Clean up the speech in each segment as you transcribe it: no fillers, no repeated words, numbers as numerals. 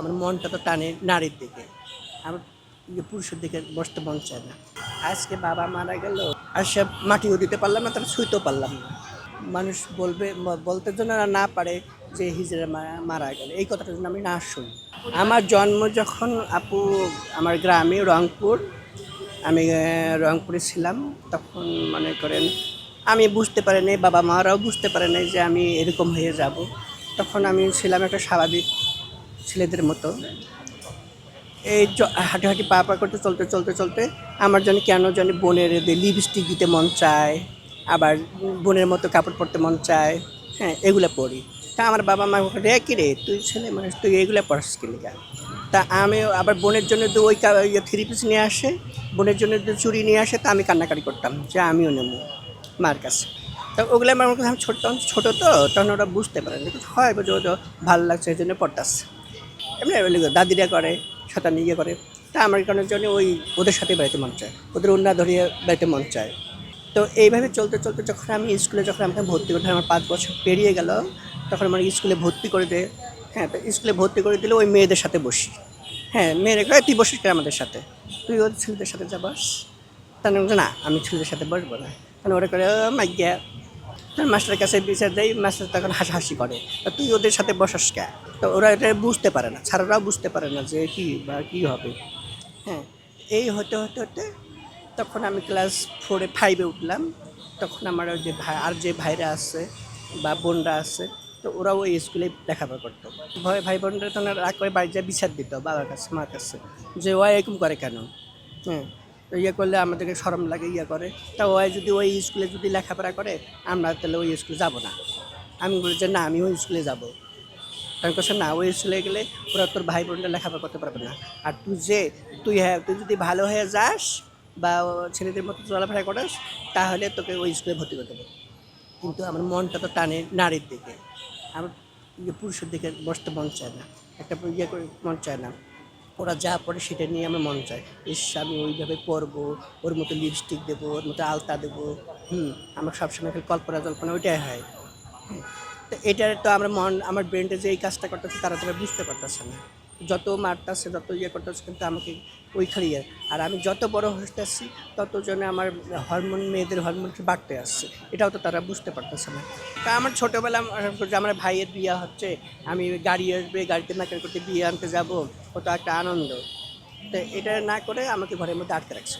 আমার মনটা তো টানে নারীর দিকে। আমার পুরুষের দিকে বসতে মন চায় না। আজকে বাবা মারা গেল, আর সে মাটিও দিতে পারলাম না, তারা ছুঁইতেও পারলাম না। মানুষ বলবে, বলতে জন্য না পারে যে হিজড়া মারা গেল, এই কথাটা যেন আমি না শুনি। আমার জন্ম যখন আপু আমার গ্রামে রংপুর, আমি রংপুরে ছিলাম, তখন মনে করেন আমি বুঝতে পারি নাই, বাবা মারাও বুঝতে পারে নাই যে আমি এরকম হয়ে যাব। তখন আমি ছিলাম একটা স্বাভাবিক ছেলেদের মতো। এই হাঁটি হাঁটি পা পা করতে চলতে চলতে চলতে আমার জানি কেন জানি বোনের লিপস্টিক দিতে মন চায়, আবার বোনের মতো কাপড় পরতে মন চায়। হ্যাঁ, এগুলো পরি। তা আমার বাবা মা রে কি রে, তুই ছেলে মানুষ, তুই এগুলো পড়াস কি লিগা? তা আমি আবার বোনের জন্য তো ওই থ্রি পিস নিয়ে আসে, বোনের জন্য তো চুড়ি নিয়ে আসে, তা আমি কান্নাকাটি করতাম যে আমিও নেব মার কাছে। তা ওগুলো আমার কাছে, আমি ছোটো তো, তখন ওরা বুঝতে পারে না, হয় বুঝে ওটা ভালো লাগছে এই জন্য পড়তাছে। এমনি দাদিরা করে, শতানি ইয়ে করে। তা আমার কারণের জন্য ওই ওদের সাথে বেড়াতে মন চায়, ওদের ওড়না ধরিয়ে বেড়াতে মন চায়। তো এইভাবে চলতে চলতে যখন আমি স্কুলে, যখন আমাকে ভর্তি করতে আমার 5 বছর পেরিয়ে গেল, তখন আমার স্কুলে ভর্তি করে দেয়। হ্যাঁ, তো স্কুলে ভর্তি করে দিলে ওই মেয়েদের সাথে বসি। হ্যাঁ, মেয়েরা কয় তুই বসিস কেন আমাদের সাথে, তুই ওদের ছেলেদের সাথে যা বস। তাহলে বলছে না, আমি ছেলেদের সাথে বসবো না। তাহলে ওরা করে মাইয়া, তখন মাস্টারের কাছে বিচার দেয়, মাস্টার তখন হাসাহাসি করে, তুই ওদের সাথে বসাস কে? তো ওরা এটা বুঝতে পারে না, ছাড়ারাও বুঝতে পারে না যে কী বা কী হবে। হ্যাঁ, এই হতে হতে হতে তখন আমি ক্লাস 4-5 উঠলাম। তখন আমার ওই যে ভাই, আর যে ভাইরা আছে বা বোনরা আছে, তো ওরাও ওই স্কুলে লেখাপড়া করতো। ভাই বোনরা তখন রাগ করে বাড়ি যায় বিচার দিত বাবার কাছে, মার কাছে, যে ও এরকম করে কেন? হ্যাঁ, তো ইয়ে করলে আমাদেরকে শরম লাগে, ইয়ে করে। তা ওই যদি ওই স্কুলে যদি লেখাপড়া করে, আমরা তাহলে ওই স্কুলে যাব না। আমি বলি যে না, আমি ওই স্কুলে যাব। কারণ কাছে না, ওই স্কুলে গেলে ওরা তোর ভাই বোনরা লেখাপড়া করতে পারবে না। আর তুই যদি ভালো হয়ে যাস বা ছেলেদের মতো চলাফেরা করিস, তাহলে তোকে ওই স্কুলে ভর্তি করতে পারবে। কিন্তু আমার মনটা তো টানে নারীর দিকে। আমার পুরুষের দিকে বসতে মন চায় না, একটা ইয়ে করে মন চায় না। ওরা যা পড়ে সেটা নিয়ে আমার মন চায়, ইস আমি ওইভাবে পরবো, ওর মতো লিপস্টিক দেবো, ওর মতো আলতা দেবো। আমার সবসময় খালি কল্পনা জল্পনা ওইটাই হয়। তো এটার তো আমার ব্রেনটা যে এই কাজটা করতেছে, তারা বুঝতে পারতেছে না। যত মারতেছে, যত ইয়ে করতেছে, কিন্তু আমাকে ওইখানে ইয়ে। আর আমি যত বড় হতেছি, তত যেন আমার হরমোন, মেয়েদের হরমোন বাড়তে আসছে, এটাও তো তারা বুঝতে পারতেছে না। তা আমার ছোটোবেলা আমার ভাইয়ের বিয়ে হচ্ছে, আমি গাড়ি আসবে, গাড়িতে নাকের করতে বিয়ে আনতে যাব, কত একটা আনন্দ। তো এটা না করে আমাকে ঘরের মধ্যে আটকে রাখছে।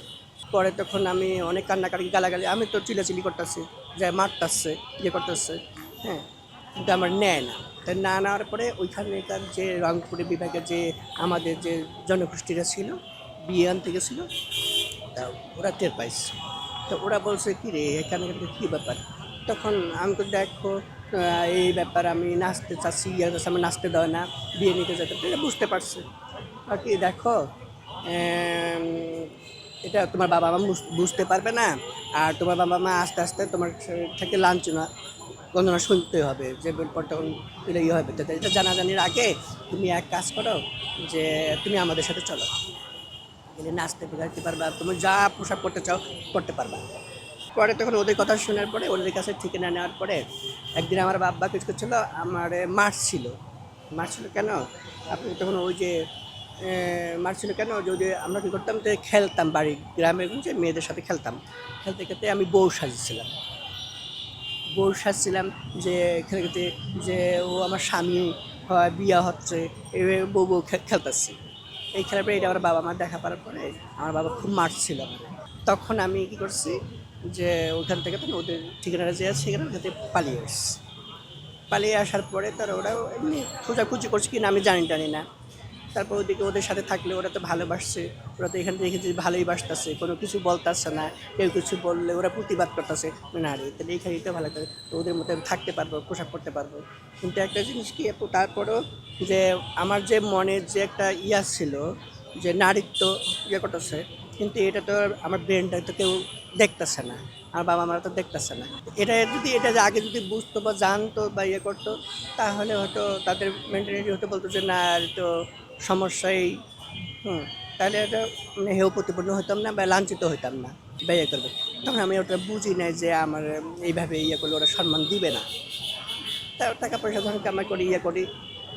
পরে তখন আমি অনেক কান্নাকাটি, গালাগালি, আমি তো চিলাচিলি করতেছি, যে মারতেছে, ইয়ে করতেছে। হ্যাঁ, কিন্তু আমার নেয় না। তাই না নেওয়ার পরে ওইখানকার যে রংপুরে বিভাগের যে আমাদের যে জনগোষ্ঠীরা ছিল, বিয়ে আনতে গেছিলো, তা ওরা টের পাইছে। তো ওরা বলছে কী রে, এখানে কী ব্যাপার? তখন আমি তো দেখো এই ব্যাপার, আমি নাচতে চাচ্ছি, ইয়ে চাচ্ছি, আমার নাচতে দেয় না, বিয়ে নিতে যেতে, এটা বুঝতে পারছে। আর কি দেখো, এটা তোমার বাবা মা বুঝতে পারবে না, আর তোমার বাবা মা আস্তে আস্তে তোমার থেকে লাঞ্ছনা গণনা শুনতে হবে, যে ব্যাপারটা এটা ইয়ে হবে। তো এটা জানাজানির আগে তুমি এক কাজ করো, যে তুমি আমাদের সাথে চলো, গেলে নাচতে গাইতে পারবা, তুমি যা পোশাক পরতে চাও পরতে পারবা। পরে তখন ওদের কথা শোনার পরে, ওদের কাছে ঠিকানা নেওয়ার পরে, একদিন আমার বাবা কিছু করছিল, আমার মার্চ ছিল কেন, আপনি তখন ওই যে মার্চ ছিল কেন, যদি আমরা কী করতাম, তো খেলতাম, বাড়ি গ্রামের যে মেয়েদের সাথে খেলতাম, খেলতে খেলতে আমি বউ সাজছিলাম, যে খেলতে, যে ও আমার স্বামী হয়, বিয়া হচ্ছে, এভাবে বউ খেলতেছি। এই খেলার পরে এটা আমার বাবা মা দেখা পাওয়ার পরে আমার বাবা খুব মারছিল আমার। তখন আমি কী করছি, যে ওখান থেকে তো ওদের ঠিকানাটা যে আছে সেখানে ওখান থেকে পালিয়ে আসার পরে তারা ওরাও এমনি খোঁজাখুঁজি করছে কি না আমি জানি না। তারপর ওদিকে ওদের সাথে থাকলে ওরা তো ভালোবাসছে, ওরা তো এখান থেকে দেখেছি ভালোই বাসতেছে, কোনো কিছু বলতেছে না, কেউ কিছু বললে ওরা প্রতিবাদ করতেছে না রে, তাহলে এখানেই তো ভালো করে, তো ওদের মধ্যে থাকতে পারবো, পোশাক পরতে পারবো। কিন্তু একটা জিনিস কি আপু, তারপরও যে আমার যে মনের যে একটা ইয়া ছিল, যে নারীত্ব ইয়ে করতেছে, কিন্তু এটা তো আমার ব্রেনটা তো কেউ দেখতেছে না, আমার বাবা মারা তো দেখতেছে না। এটা যে আগে যদি বুঝতো বা জানতো বা ইয়ে করতো, তাহলে হয়তো তাদের মেন্টালিটি হতে বলতো যে না, তো সমস্যাই, তাহলে এটা মানে হেয় প্রতিপন্ন হতাম না বা লাঞ্ছিত হইতাম না বা ইয়ে করবে। তখন আমি ওটা বুঝি নাই যে আমার এইভাবে ইয়ে করলে ওরা সম্মান দিবে না। তা টাকা পয়সা ধরুন কামাই করি, ইয়ে করি,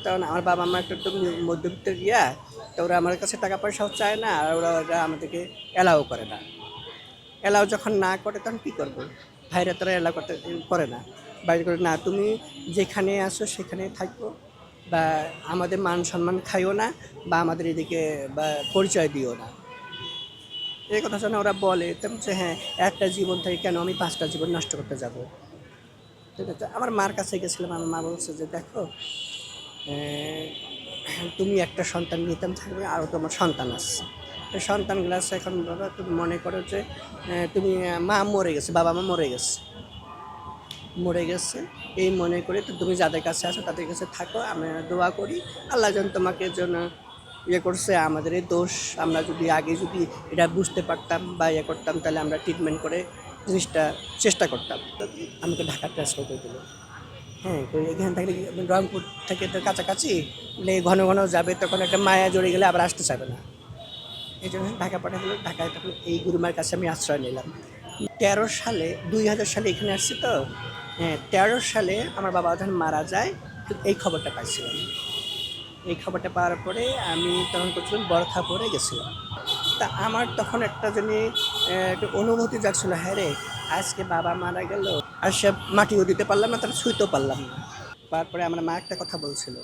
তখন আমার বাবা মা একটা তো মধ্যবিত্ত ইয়া, তো ওরা আমার কাছে টাকা পয়সাও চায় না, আর ওরা আমাদেরকে অ্যালাও করে না। অ্যালাও যখন না করে তখন কী করবো, ভাইরা তারা অ্যালাও করতে করে না, বাইরে করে না, তুমি যেখানে আসো সেখানে থাকো, বা আমাদের মান সম্মান খাইও না, বা আমাদের এদিকে বা পরিচয় দিও না। এই কথা যেন ওরা বলে, তেমন যে হ্যাঁ, একটা জীবন থেকে কেন আমি 5টা জীবন নষ্ট করতে যাব। ঠিক আছে, আমার মার কাছে গেছিলাম, আমার মা বলছে যে দেখো, তুমি একটা সন্তান নিতাম থাকবে, আরও তোমার সন্তান আসছে, এই সন্তানগুলো আছে, এখন বাবা তুমি মনে করো যে তুমি মা মরে গেছে, বাবা মা মরে গেছে, এই মনে করে তো তুমি যাদের কাছে আছো তাদের কাছে থাকো, আমি দোয়া করি আল্লাহ যেন তোমাকে যেন ইয়ে করছে, আমাদের এই দোষ, আমরা যদি আগে যদি এটা বুঝতে পারতাম বা ইয়ে করতাম, তাহলে আমরা ট্রিটমেন্ট করে জিনিসটা চেষ্টা করতাম। আমাকে ঢাকা ট্রান্সফার করে দিল। হ্যাঁ, তো এখানে থাকলে রংপুর থেকে তো কাছাকাছি, ঘন ঘন যাবে, তখন একটা মায়া জড়ে গেলে আবার আসতে চাবে না, এই জন্য ঢাকা পাঠাতে হলো। ঢাকায় তখন এই গুরুমার কাছে আমি আশ্রয় নিলাম। 13 সালে, 2000 সালে এখানে আসছি তো, হ্যাঁ, 13 সালে আমার বাবা যখন মারা যায়, তো এই খবরটা পাইছিলাম। এই খবরটা পাওয়ার পরে আমি তখন করছিলাম বরখাপুরে গেছিলাম। তা আমার তখন একটা জিনিস একটা অনুভূতি যাচ্ছিলো, হ্যাঁ রে, আজকে বাবা মারা গেল, আর সে মাটিও দিতে পারলাম না, তারা ছুঁইতেও পারলাম না। তারপরে আমার মা একটা কথা বলছিল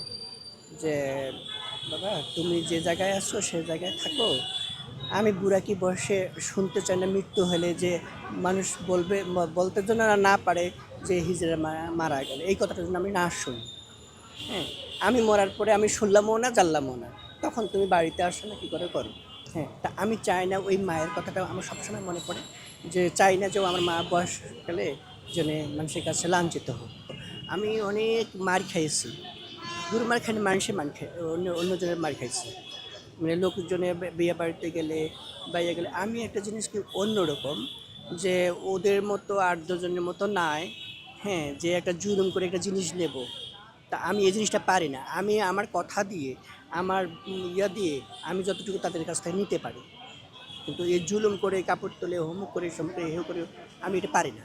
যে বাবা, তুমি যে জায়গায় আছো সে জায়গায় থাকো, আমি বুড়াকি বয়সে শুনতে চাই না মৃত্যু হলে যে মানুষ বলবে, বলতে জন্য না পারে যে হিজড়া মারা গেল, এই কথাটা যেন আমি না শুনি। হ্যাঁ, আমি মরার পরে আমি শুনলামও না, জানলামও না, তখন তুমি বাড়িতে আসো না, কী করে করো। হ্যাঁ, তা আমি চাই না, ওই মায়ের কথাটা আমার সবসময় মনে পড়ে, যে চাই না যে আমার মা বয়সকালে যেন মানুষের কাছে লাঞ্ছিত হোক। আমি অনেক মার খাইছি, গুরু মার খাইনি, মানুষের মার খাই, অন্যজনের মার খাইছি, মানে লোকজনে বিয়ে বাড়িতে গেলে বা ইয়ে গেলে। আমি একটা জিনিস কি অন্যরকম, যে ওদের মতো 8-10 জনের মতো নয়, হ্যাঁ, যে একটা জুলুম করে একটা জিনিস নেব, তা আমি এই জিনিসটা পারি না। আমি আমার কথা দিয়ে, আমার ইয়া দিয়ে আমি যতটুকু তাদের কাছ থেকে নিতে পারি, কিন্তু এই জুলুম করে কাপড় তুলে হোমক করে সম করে হেউ করে আমি এটা পারি না।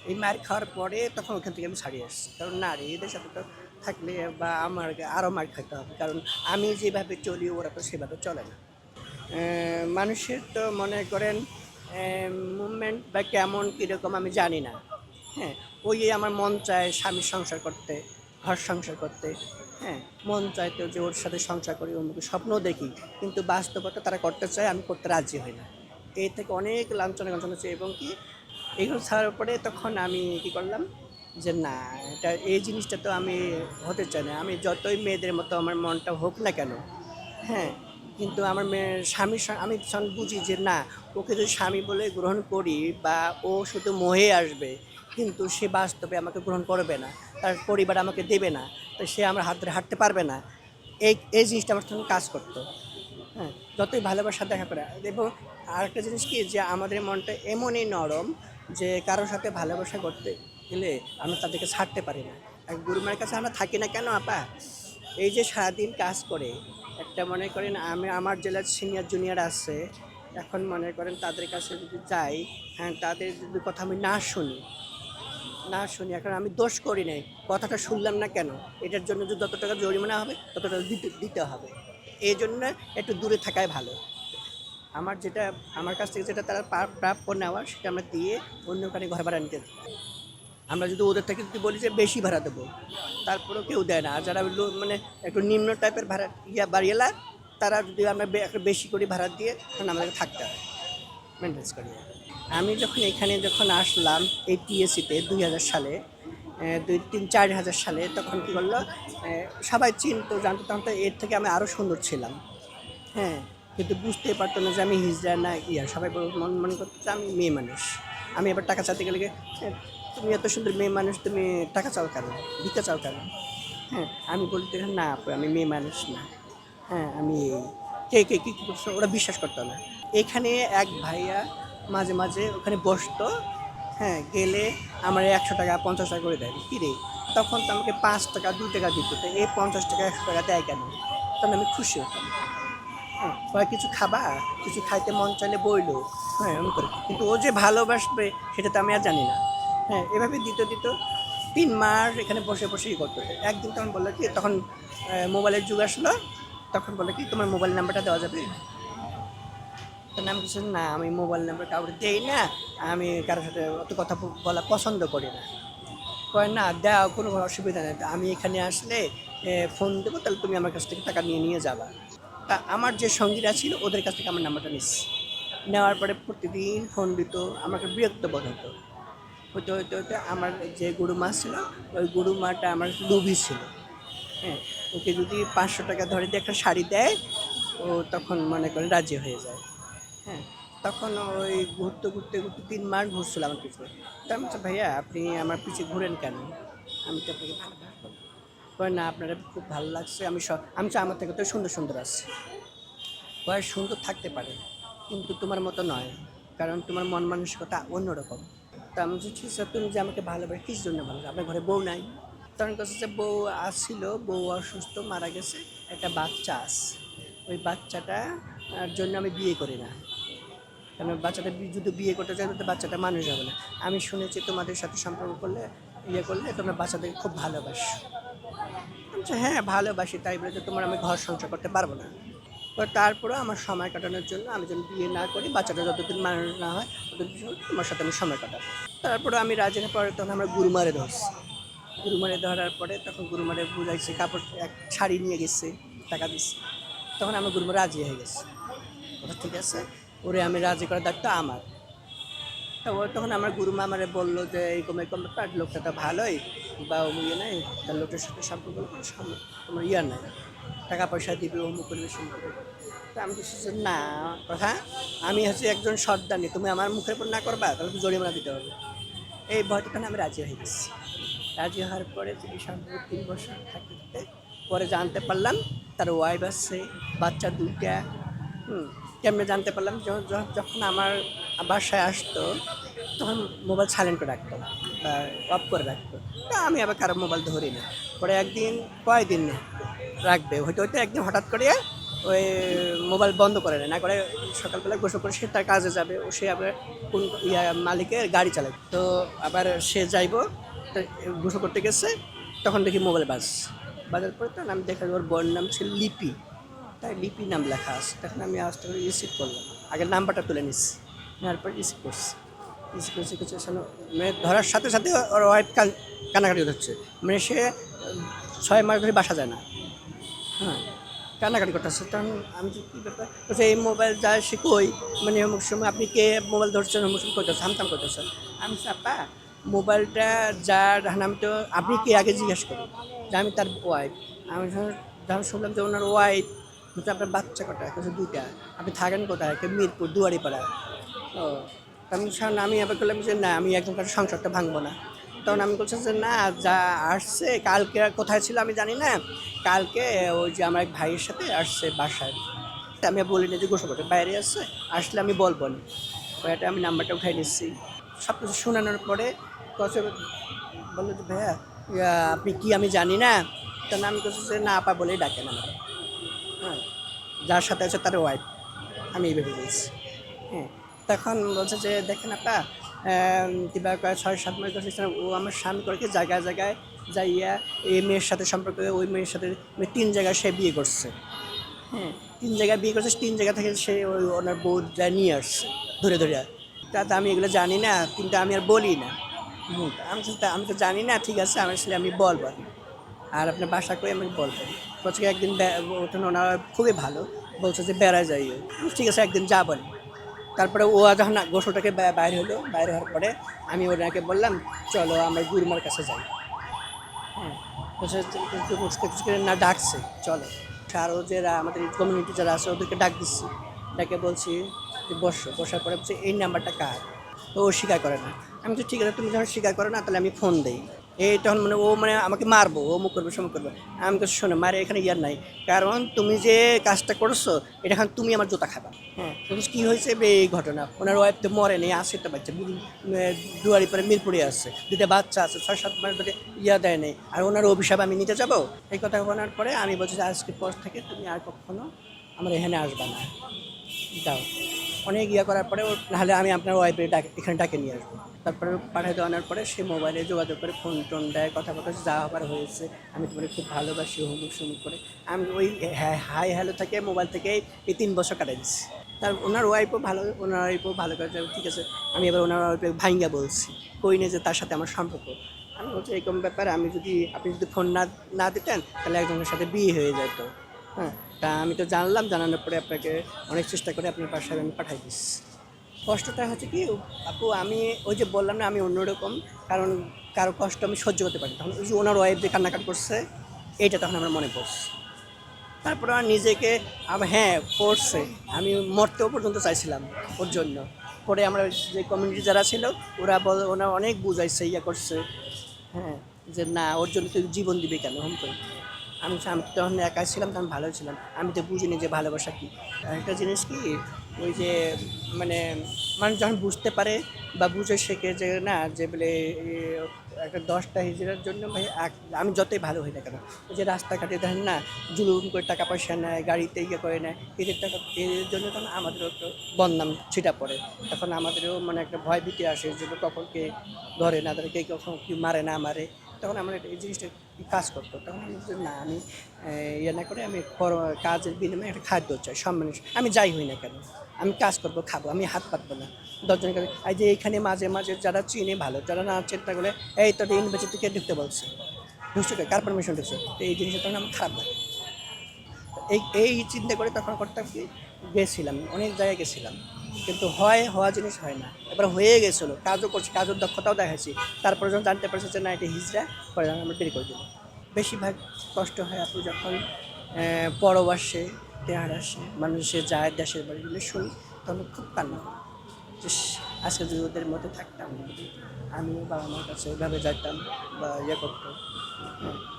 এই মার খাওয়ার পরে তখন ওখান থেকে আমি ছাড়িয়ে আসছি, কারণ না রে, এদের সাথে তো থাকলে বা আমার আরও মার খাইতে হবে, কারণ আমি যেভাবে চলি ওরা তো সেভাবে চলে না। মানুষের তো মনে করেন মুভমেন্ট বা কেমন কীরকম আমি জানি না। হ্যাঁ, ওই আমার মন চায় স্বামীর সংসার করতে, ঘর সংসার করতে। হ্যাঁ, মন চাইতো যে ওর সাথে সংসার করি, অন্যকে স্বপ্ন দেখি, কিন্তু বাস্তবতা তারা করতে চায়, আমি করতে রাজি হই না। এই থেকে অনেক লাঞ্ছনা গঞ্চনা হচ্ছে, এবং কি এগুলো ছাড়ার পরে তখন আমি কী করলাম, যে না, এটা এই জিনিসটা তো আমি হতে চাই না। আমি যতই মেয়েদের মতো আমার মনটা হোক না কেন, হ্যাঁ, কিন্তু আমার মেয়ের স্বামীর আমি বুঝি যে না, ওকে যদি স্বামী বলে গ্রহণ করি, বা ও শুধু মোহে আসবে, কিন্তু সে বাস্তবে আমাকে গ্রহণ করবে না, তার পরিবার আমাকে দেবে না, তো সে আমার হাত ধরে হাঁটতে পারবে না। এই জিনিসটা আমার সঙ্গে কাজ করতো। হ্যাঁ, যতই ভালোবাসা দেখা করে। এবং আরেকটা জিনিস কি, যে আমাদের মনটা এমনই নরম, যে কারোর সাথে ভালোবাসা করতে গেলে আমরা তাদেরকে ছাড়তে পারি না। আর গুরুমার কাছে আমরা থাকি না কেন আপা, এই যে সারাদিন কাজ করে, একটা মনে করেন আমি আমার জেলার সিনিয়র জুনিয়র আছে, এখন মনে করেন তাদের কাছে যদি যাই, হ্যাঁ, তাদের যদি কথা আমি না শুনি, এখন আমি দোষ করি নাই, কথাটা শুনলাম না কেন, এটার জন্য যদি যত টাকা জরিমানা হবে তত টাকা দিতে হবে। এই জন্য একটু দূরে থাকাই ভালো। আমার কাছ থেকে যেটা তারা প্রাপ্য নেওয়া, সেটা আমরা দিয়ে অন্য কানে ঘর ভাড়া নিতে। আমরা যদি ওদের থেকে যদি বলি যে বেশি ভাড়া দেবো, তারপরেও কেউ দেয় না। আর যারা মানে একটু নিম্ন টাইপের ভাড়া বাড়িয়েলা, তারা যদি আমরা একটু বেশি করে ভাড়া দিয়ে, তখন আমাদেরকে থাকতে হয় মেনটেন্স করিয়ে। আমি যখন আসলাম এই পিএসসিতে 2000 সালে, 2-3-4 হাজার সালে, তখন কী করলো, সবাই চিনতো, জানতো, তখন তো এর থেকে আমি আরও সুন্দর ছিলাম। হ্যাঁ, কিন্তু বুঝতে পারতো না যে আমি হিজড়া না ইয়া, সবাই মনে করতো যে আমি মেয়ে মানুষ। আমি এবার টাকা চাইতে গেলে, তুমি এত সুন্দর মেয়ে মানুষ, তুমি টাকা চাও কেন, ভিক্ষা চাও কেন? হ্যাঁ, আমি বলি দেখেন না আপু, আমি মেয়ে মানুষ না। হ্যাঁ, আমি কী করছো, ওরা বিশ্বাস করতো না। এখানে এক ভাইয়া মাঝে মাঝে ওখানে বসতো, হ্যাঁ, গেলে আমার 100 টাকা 50 টাকা করে দেয়, কী রে, তখন তো আমাকে 5 টাকা 2 টাকা দিত, তো এই 50 টাকা 100 টাকা দেয় কেন, তখন আমি খুশি হতাম। হ্যাঁ, হয় কিছু খাবা, কিছু খাইতে মন চাইলে বইলো, হ্যাঁ, এমন করে, কিন্তু ও যে ভালোবাসবে সেটা তো আমি আর জানি না। হ্যাঁ, এভাবে দিত, 3 মাস এখানে বসে বসেই করতো। একদিন তখন বললো কি, তখন মোবাইলের যুগ আসলো, তখন বললো কি তোমার মোবাইল নাম্বারটা দেওয়া যাবে? তো নাম কিছু না, আমি মোবাইল নাম্বার কাউকে দেই না, আমি কারোর সাথে অত কথা বলা পছন্দ করি না। কয় না দাও, কোনো অসুবিধা নেই, আমি এখানে আসলে ফোন দেবো, তাহলে তুমি আমার কাছ থেকে টাকা নিয়ে নিয়ে যাবা। তা আমার যে সঙ্গীরা ছিল ওদের কাছ থেকে আমার নাম্বারটা নিচ্ছি, নেওয়ার পরে প্রতিদিন ফোন দিত, আমাকে বিরক্ত বোধ হতো। হতে হতে হতে আমার যে গরু মা ছিল, ওই গরু মাটা আমার লোভী ছিল। হ্যাঁ, ওকে যদি 500 টাকা ধরে দিয়ে একটা শাড়ি দেয়, ও তখন মনে করে রাজি হয়ে যায়। হ্যাঁ, তখন ওই ঘুরতে ঘুরতে ঘুরতে 3 মাস ঘুরছিল আমার পিছনে। তা আমি বলছি, ভাইয়া আপনি আমার পিছে ঘুরেন কেন? আমি তো আপনাকে ভালোবাসবো। কয় না, আপনারা খুব ভালো লাগছে, আমি তো আমার থেকে তো সুন্দর সুন্দর আছে। কয় সুন্দর থাকতে পারে, কিন্তু তোমার মতো নয়, কারণ তোমার মন মানসিকতা অন্যরকম। তা আমি বলছি, ঠিক আছে, তুমি যে আমাকে ভালোবাসে কিস জন্য ভালো, আপনার ঘরে বউ নাই? তখন কাছে যে বউ আসছিল, বউ অসুস্থ মারা গেছে, একটা বাচ্চা আছে, ওই বাচ্চাটা জন্য আমি বিয়ে করি না। কারণ বাচ্চাটা যদি বিয়ে করতে চাই তো বাচ্চাটা মানুষ হবে না। আমি শুনেছি তোমাদের সাথে সম্পর্ক করলে, করলে তোমরা বাচ্চাদেরকে খুব ভালোবাসো। আমি বলছি, হ্যাঁ ভালোবাসি, তাই বলে তো তোমার আমি ঘর সংসার করতে পারবো না। তো তারপরেও আমার সময় কাটানোর জন্য আমি যেন বিয়ে না করি, বাচ্চাটা যতদিন মানুষ না হয় ততদিন তোমার সাথে আমি সময় কাটাবো। তারপরে আমি রাজি হওয়ার পরে তখন আমরা গুরুমারে ধরছি। গুরুমারে ধরার পরে তখন গুরুমারে বুঝাইছে, কাপড় এক শাড়ি নিয়ে গেছে, টাকা দিচ্ছে। তখন আমার গুরুমা রাজি হয়ে গেছে, ঠিক আছে, ওরে আমি রাজি করার দায়িত্ব আমার। তো ও তখন আমার গুরুমা আমারে বললো যে এরকম এরকম ব্যাপার, লোকটা তো ভালোই, বা ও ইয়ে নেই, তার লোকটার সাথে সম্পর্ক তোমার ইয়ে নাই, টাকা পয়সা দিবে, অমুক করবে সম্পর্ক। তো আমি কিছু যে না, হ্যাঁ আমি হচ্ছে একজন সর্দানি, তুমি আমার মুখের উপর না করবা, তাহলে তো জরিমানা দিতে হবে। এই ভয়টা তখন আমি রাজি হয়ে গেছি। রাজি হওয়ার পরে যদি সম্পর্ক 3 বছর থাকতে থাকতে পরে জানতে পারলাম তার ওয়াইফ আছে, বাচ্চা 2টা। কেমনে জানতে পারলাম, যখন আমার বাসায় আসতো তখন মোবাইল সাইলেন্ট করে রাখতো বা অফ করে রাখতো। তা আমি আবার কারো মোবাইল ধরি না। পরে একদিন, কয়েকদিন রাখবে, হয়তো হয়তো একদিন হঠাৎ করে ওই মোবাইল বন্ধ করে না করে, সকালবেলা গোসল করে সে তার কাজে যাবে, ও সে আবার কোন মালিকের গাড়ি চালাবে, তো আবার সে যাইবো, তো গোসল করতে গেছে, তখন দেখি মোবাইল বাজার পরে তখন আমি দেখা ওর বোন নাম ছিল লিপি, তাই লিপি নাম লেখা আছে। তখন আমি আস্তে করে রিসিভ করলাম, আগের নাম্বারটা তুলে নিচ্ছি, নেওয়ার পর রিসিভ করছি। রিসিভ করছি কিছু মানে ধরার সাথে সাথে ওর ওয়াইফ কান্নাকাটি হচ্ছে, মানে সে 6 মাস ধরে বাসা যায় না। হ্যাঁ, কান্নাকাটি করতেছে। তখন আমি যে কী ব্যাপার, বলছে এই মোবাইল যায় সে কই, মানে অমুক সময় আপনি কে মোবাইল ধরছেন, অমুক সময় করতেছে, হামতাম করতেছেন। আমি চাপা মোবাইলটা যার, আমি তো আপনি কে আগে জিজ্ঞেস করি, যে আমি তার ওয়াইফ। আমি যখন শুনলাম যে ওনার ওয়াইফ, বলছে আপনার বাচ্চা কটা, কিছু 2টা, আপনি থাকেন কোথায়, মিরপুর দুয়ারিপাড়া। ও, আমি আবার বললাম যে না, আমি একজন কারোর সংসারটা ভাঙবো না। তখন আমি বলছি যে না, যা আসছে কালকে কোথায় ছিল আমি জানি না, কালকে ওই যে আমার এক ভাইয়ের সাথে আসছে বাসায়। আমি বলি না যে গোসল করতে বাইরে আসছে, আসলে আমি বলবো না। ওইটা আমি নাম্বারটা উঠাই নিচ্ছি। সব কিছু শোনানোর পরে কত বললো যে ভাইয়া আপনি কি আমি জানি না। তখন আমি বলছি যে না আপা বলেই ডাকেন আমার। হ্যাঁ, যার সাথে আছে তার ওয়াইফ, আমি এইভাবে বলছি। হ্যাঁ, তখন বলছে যে দেখেন আপা, কিবা 6-7 মাস ধরে ও আমার স্বামী করে কি জায়গায় জায়গায় যাইয়া এই মেয়ের সাথে সম্পর্ক, ওই মেয়ের সাথে 3 জায়গায় সে বিয়ে করছে। হ্যাঁ, 3 জায়গায় বিয়ে করছে, 3 জায়গা থেকে সে ওই ওনার বউ যা নিয়ে আসছে ধরে ধরে। তা আমি এগুলো জানি না, কিন্তু আমি আর বলি না। আমি তো জানি না, ঠিক আছে আমি আসলে আমি বলবো, আর আপনার বাসা করে আমি বলবেন। বলছে একদিন ওঠেন, ওনারা খুবই ভালো, বলছে যে বেড়ায় যাইও। ঠিক আছে একদিন যাবেন। তারপরে ও যখন গোসলটাকে বাইরে হলো, বাইরে হওয়ার পরে আমি ওনাকে বললাম চলো আমরা গুরুমার কাছে যাই। হ্যাঁ, বলছে না ডাকছে চলো। আরও যারা আমাদের কমিউনিটি যারা আছে ওদেরকে ডাক দিচ্ছি, ডাকে বলছি যে বসার পরে বলছে এই নাম্বারটা কার, তো ও স্বীকার করে না। আমি তো ঠিক আছে, তুমি যখন স্বীকার করো না তাহলে আমি ফোন দিই। এই তখন মানে ও মানে আমাকে মারবো, ও মুখ করবে সমুখ করবে। আমি তো শোনো মারে এখানে ইয়ার নাই, কারণ তুমি যে কাজটা করছো এটা এখন তুমি আমার জুতা খাবা। হ্যাঁ, কী হয়েছে এই ঘটনা, ওনার ওয়াইফ তো মরে নেই, আসে তো বাচ্চা দুয়ারি পরে মিরপুরে আসছে, 2টা বাচ্চা আছে, 6-7 মাস ধরে ইয়া দেয় নেই, আর ওনার অভিশাপ আমি নিতে যাবো? এই কথা বলার পরে আমি বলছি যে আজকে পর থেকে তুমি আর কখনো আমার এখানে আসবা না, যাও। অনেক ইয়া করার পরে নাহলে আমি আপনার ওয়াইফের এখানে ডাকে নিয়ে আসবো। তারপরে পাঠিয়ে দেওয়ানোর পরে সে মোবাইলে যোগাযোগ করে ফোন টোন দেয়, কথা কথা যা হবার হয়েছে, আমি তোমাকে খুব ভালোবাসি, হুমুক সুমুক করে। আমি ওই হাই হ্যালো থেকে মোবাইল থেকে এই 3 বছর কাটাই দিচ্ছি। তার ওনার ওয়াইফও ভালো করে ঠিক আছে। আমি এবার ওনার ওয়াইফে ভাইঙ্গা বলছি, কই না যে তার সাথে আমার সম্পর্ক। আমি বলছি এরকম ব্যাপার, আপনি যদি ফোন না না দিতেন তাহলে একজনের সাথে বিয়ে হয়ে যেত। হ্যাঁ, তা আমি তো জানলাম, জানানোর পরে আপনাকে অনেক চেষ্টা করে আপনার বাসায় আমি পাঠাই দিচ্ছি। কষ্টটা হচ্ছে কি আপু, আমি ওই যে বললাম না আমি অন্যরকম, কারণ কারো কষ্ট আমি সহ্য করতে পারি। তখন ওই যে ওনার ওয়াইফ যে কান্নাকাটি করছে, এইটা তখন আমার মনে পড়ছে। তারপরে আমার নিজেকে হ্যাঁ পড়ছে, আমি মরতেও পর্যন্ত চাইছিলাম ওর জন্য। পরে আমরা যে কমিউনিটি যারা ছিল ওরা অনেক বুঝাইছে, করছে, হ্যাঁ, যে না ওর জন্য তুই জীবন দিবি কেন হুম করে। আমি তখন একাই ছিলাম, তখন ভালো ছিলাম, আমি তো বুঝিনি যে ভালোবাসা কী। একটা জিনিস কি, ওই যে মানে মানুষ যখন বুঝতে পারে বা বুঝে শেখে যে না যে বলে একটা 10টা হিজড়ার জন্য ভাই আমি যতই ভালো হই না কেন, ওই যে রাস্তাঘাটে দেখেন না জুলুম করে টাকা পয়সা নেয়, গাড়িতে করে নেয়, এদের জন্য তখন আমাদেরও একটু বদনাম ছিটা পড়ে। তখন আমাদেরও মানে একটা ভয় ভীতি আসে যে কখন কে ধরে না ধরে, কে কখন কি মারে না মারে। তখন আমরা এই জিনিসটা কাজ করতো। তখন আমি না আমি না করে আমি কাজের বিনিময়ে একটা খাদ্য চাই, সম্মান। আমি যাই হই না কেন, আমি কাজ করবো, খাবো, আমি হাত পাতবো না 10জনের কাছে। এই যে এইখানে মাঝে মাঝে যারা চিনে ভালো, যারা না চিন্তা করে এই তো ইউনিভার্সিটি থেকে ঢুকতে বলছে, ঢুকছে কার পারমিশন ঢুকছে, তো এই জিনিসটা তখন আমার খারাপ লাগে। এই চিন্তা করে তখন করতাম কি, গেছিলাম অনেক জায়গায় গেছিলাম, কিন্তু হওয়া জিনিস হয় না। এবার হয়ে গেছিলো, কাজও করছি, কাজের দক্ষতাও দেখাচ্ছি, তারপরে যখন জানতে পারছি যে না এটা হিজড়া, পরে আমরা বের করে দিলাম। বেশিরভাগ কষ্ট হয় আপু যখন পরবাসে টেহার আসে, মানুষে যায় দেশের বাড়িগুলো শুনি, তখন খুব কান্না হয়। আজকে যদি ওদের মধ্যে থাকতাম, আমিও বাবা মার কাছে ওইভাবে যাইতাম বা করতাম।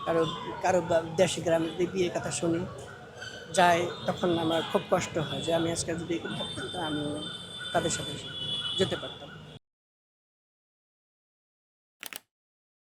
কারো কারো দেশে গ্রামে যদি বিয়ের কথা শুনি যায়, তখন আমার খুব কষ্ট হয় যে আমি আজকে যদি থাকতাম তো আমিও তাদের সাথে যেতে পারতাম।